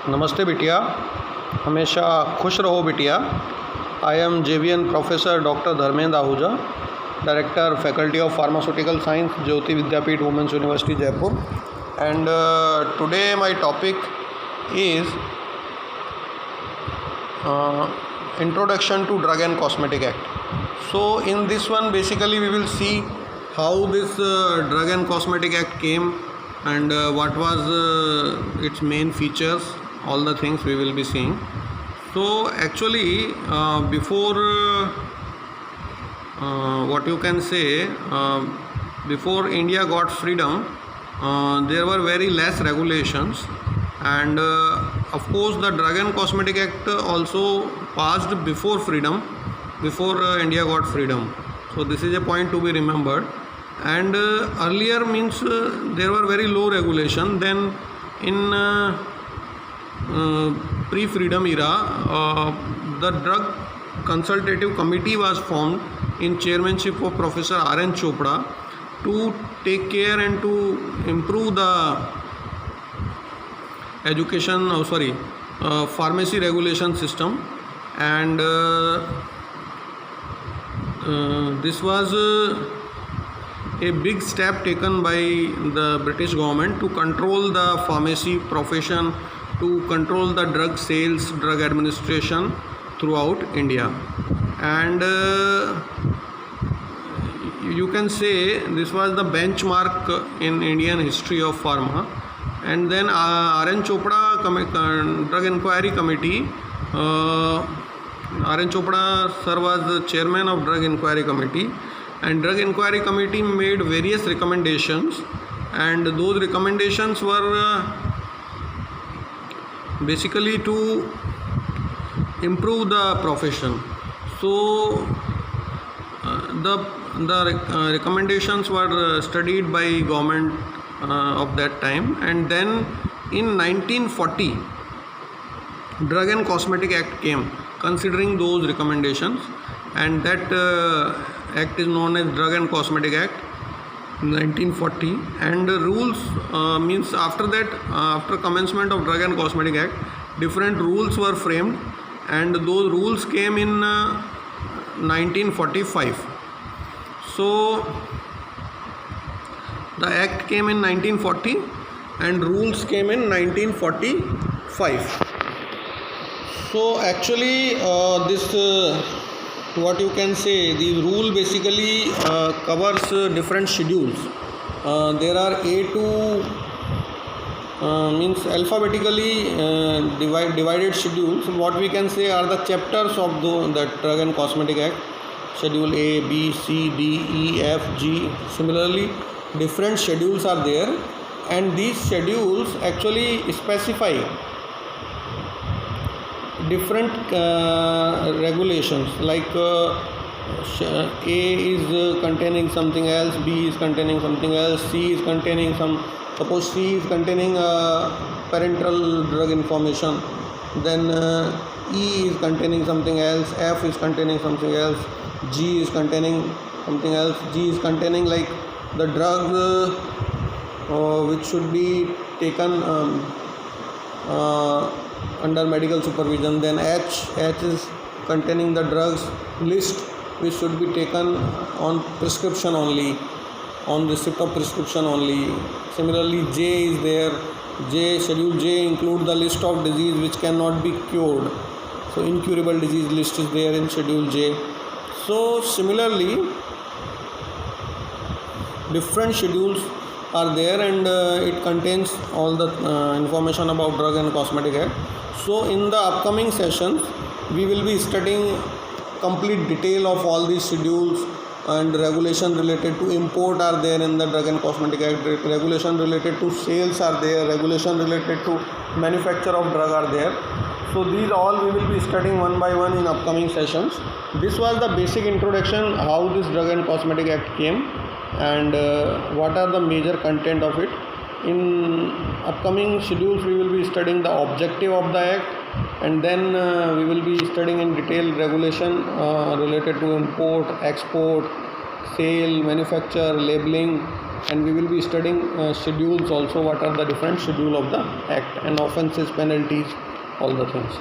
नमस्ते बिटिया, हमेशा खुश रहो बिटिया। I am JVN professor doctor Dharmendra Ahuja, director faculty of pharmaceutical science, Jyoti Vidyapeeth women's university Jaipur. And today my topic is introduction to Drug and Cosmetic Act. So in this one basically we will see how this Drug and Cosmetic Act came and what was its main features, all the things we will be seeing. So actually before what you can say, before India got freedom, there were very less regulations, and of course the Drug and Cosmetic Act also passed before freedom, before India got freedom. So this is a point to be remembered. And earlier means there were very low regulation. Then in pre-freedom era, the Drug Consultative Committee was formed in chairmanship of Professor R.N. Chopra to take care and to improve the education, pharmacy regulation system. And this was a big step taken by the British government to control the pharmacy profession, to control the drug sales, drug administration throughout India. And you can say this was the benchmark in Indian history of pharma. And then R.N. Chopra Drug Inquiry Committee, R.N. Chopra sir was the chairman of Drug Inquiry Committee, and Drug Inquiry Committee made various recommendations, and those recommendations were basically to improve the profession. So the recommendations were studied by government of that time. And then in 1940 Drug and Cosmetic Act came considering those recommendations, and that act is known as Drug and Cosmetic Act 1940. And the rules means after that, after commencement of Drug and Cosmetic Act, different rules were framed, and those rules came in 1945. So the act came in 1940 and rules came in 1945. So actually this what you can say, the rule basically covers different schedules. There are A to means alphabetically divided schedules. What we can say are the chapters of the Drug and Cosmetic Act: Schedule A, B, C, D, E, F, G. Similarly, different schedules are there, and these schedules actually specify different regulations, like A is containing something else, B is containing something else, C is containing suppose C is containing parental drug information, then E is containing something else, F is containing something else, G is containing something else, G is containing like the drug which should be taken under medical supervision. Then H is containing the drugs list which should be taken on prescription only, on receipt of prescription only. Similarly, J is there. Schedule J include the list of disease which cannot be cured. So incurable disease list is there in Schedule J. So similarly, different schedules are there, and it contains all the information about Drug and Cosmetic Act. So in the upcoming sessions we will be studying complete detail of all these schedules, and regulation related to import are there in the Drug and Cosmetic Act, regulation related to sales are there, regulation related to manufacture of drug are there. So these all we will be studying one by one in upcoming sessions. This was the basic introduction how this Drug and Cosmetic Act came, and what are the major content of it. In upcoming schedules we will be studying the objective of the act, and then we will be studying in detail regulation related to import, export, sale, manufacture, labeling, and we will be studying schedules also, what are the different schedule of the act and offenses, penalties, all the things.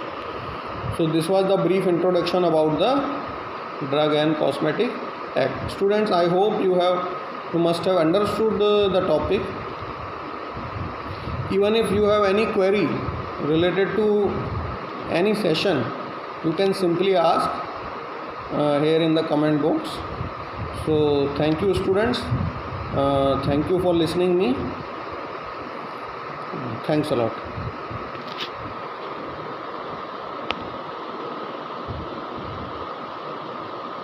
So this was the brief introduction about the Drug and Cosmetic Act. Students, I hope you must have understood the topic. Even if you have any query related to any session, you can simply ask here in the comment box. So thank you, students. Thank you for listening me. Thanks a lot.